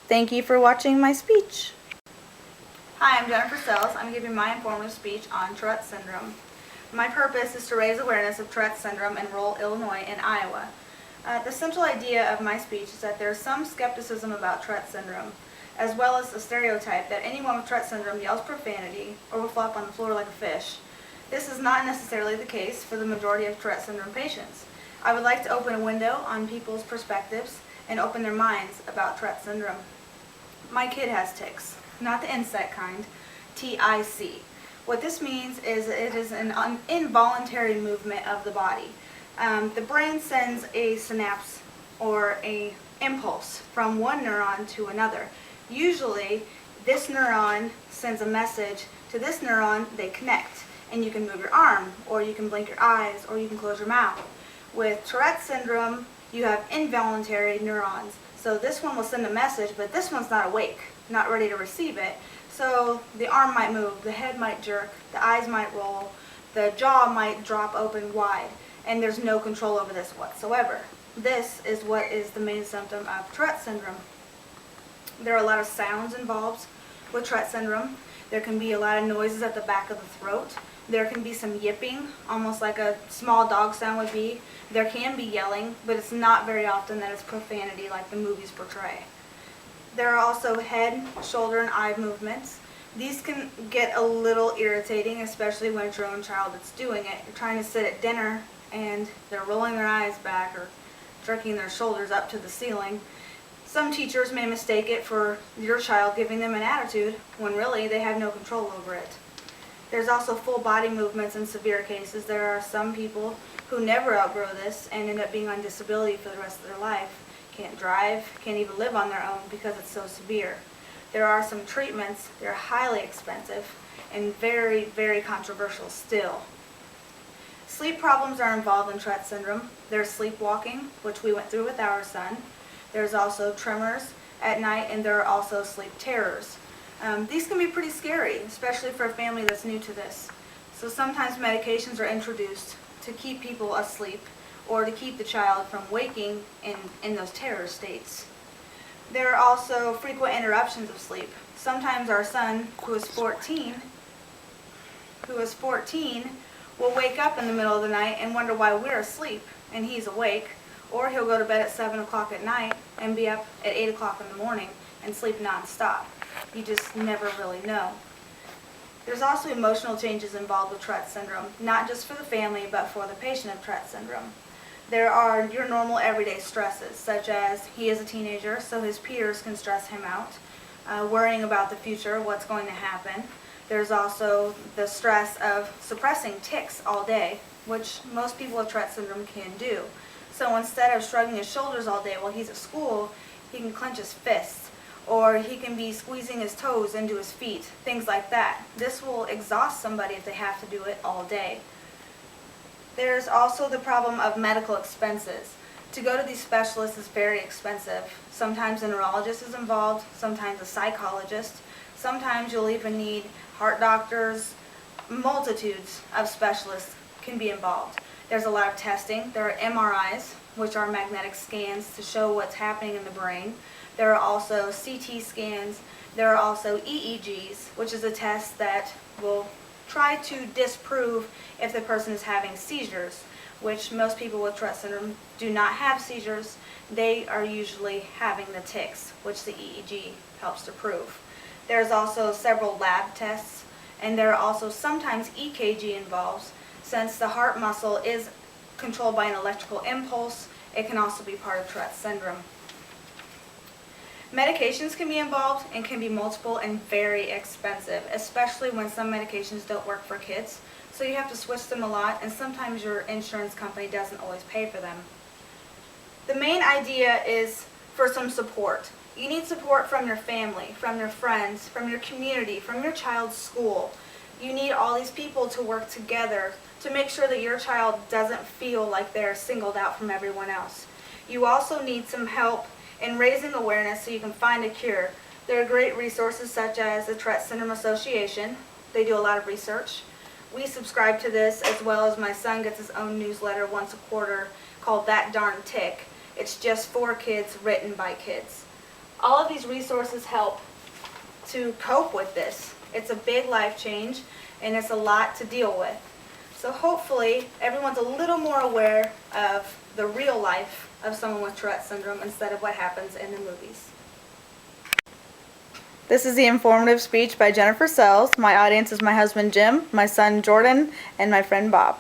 Thank you for watching my speech. Hi, I'm Jennifer Sells. I'm giving my informative speech on Tourette syndrome. My purpose is to raise awareness of Tourette syndrome in rural Illinois and Iowa. The central idea of my speech is that there is some skepticism about Tourette syndrome, as well as a stereotype that anyone with Tourette syndrome yells profanity or will flop on the floor like a fish. This is not necessarily the case for the majority of Tourette syndrome patients. I would like to open a window on people's perspectives and open their minds about Tourette syndrome. My kid has tics, not the insect kind, TIC. What this means is it is an involuntary movement of the body. The brain sends a synapse or a impulse from one neuron to another. Usually, this neuron sends a message to this neuron, they connect, and you can move your arm, or you can blink your eyes, or you can close your mouth. With Tourette syndrome, you have involuntary neurons. So this one will send a message, but this one's not awake, not ready to receive it. So the arm might move, the head might jerk, the eyes might roll, the jaw might drop open wide, and there's no control over this whatsoever. This is what is the main symptom of Tourette syndrome. There are a lot of sounds involved with Tourette syndrome. There can be a lot of noises at the back of the throat. There can be some yipping, almost like a small dog sound would be. There can be yelling, but it's not very often that it's profanity like the movies portray. There are also head, shoulder, and eye movements. These can get a little irritating, especially when it's your own child that's doing it. You're trying to sit at dinner and they're rolling their eyes back or jerking their shoulders up to the ceiling. Some teachers may mistake it for your child giving them an attitude when really they have no control over it. There's also full body movements in severe cases. There are some people who never outgrow this and end up being on disability for the rest of their life. Can't drive, can't even live on their own because it's so severe. There are some treatments, they're highly expensive and very, very controversial still. Sleep problems are involved in Tourette syndrome. There's sleepwalking, which we went through with our son. There's also tremors at night, and there are also sleep terrors. These can be pretty scary, especially for a family that's new to this. So sometimes medications are introduced to keep people asleep or to keep the child from waking in those terror states. There are also frequent interruptions of sleep. Sometimes our son, who is 14, will wake up in the middle of the night and wonder why we're asleep and he's awake, or he'll go to bed at 7 o'clock at night and be up at 8 o'clock in the morning and sleep nonstop. You just never really know. There's also emotional changes involved with Tourette syndrome, not just for the family, but for the patient of Tourette syndrome. There are your normal everyday stresses, such as he is a teenager, so his peers can stress him out, worrying about the future, what's going to happen. There's also the stress of suppressing tics all day, which most people with Tourette syndrome can do. So instead of shrugging his shoulders all day while he's at school, he can clench his fists, or he can be squeezing his toes into his feet, things like that. This will exhaust somebody if they have to do it all day. There's also the problem of medical expenses. To go to these specialists is very expensive. Sometimes a neurologist is involved, sometimes a psychologist. Sometimes you'll even need heart doctors. Multitudes of specialists can be involved. There's a lot of testing. There are MRIs, which are magnetic scans to show what's happening in the brain. There are also CT scans. There are also EEGs, which is a test that will try to disprove if the person is having seizures, which most people with Tourette syndrome do not have seizures. They are usually having the tics, which the EEG helps to prove. There's also several lab tests, and there are also sometimes EKG involved. Since the heart muscle is controlled by an electrical impulse, it can also be part of Tourette syndrome. Medications can be involved and can be multiple and very expensive, especially when some medications don't work for kids. So you have to switch them a lot, and sometimes your insurance company doesn't always pay for them. The main idea is for some support. You need support from your family, from your friends, from your community, from your child's school. You need all these people to work together to make sure that your child doesn't feel like they're singled out from everyone else. You also need some help in raising awareness so you can find a cure. There are great resources such as the Tourette Syndrome Association. They do a lot of research. We subscribe to this, as well as my son gets his own newsletter once a quarter called That Darn Tic. It's just for kids, written by kids. All of these resources help to cope with this. It's a big life change and it's a lot to deal with. So hopefully everyone's a little more aware of the real life of someone with Tourette syndrome instead of what happens in the movies. This is the informative speech by Jennifer Sells. My audience is my husband Jim, my son Jordan, and my friend Bob.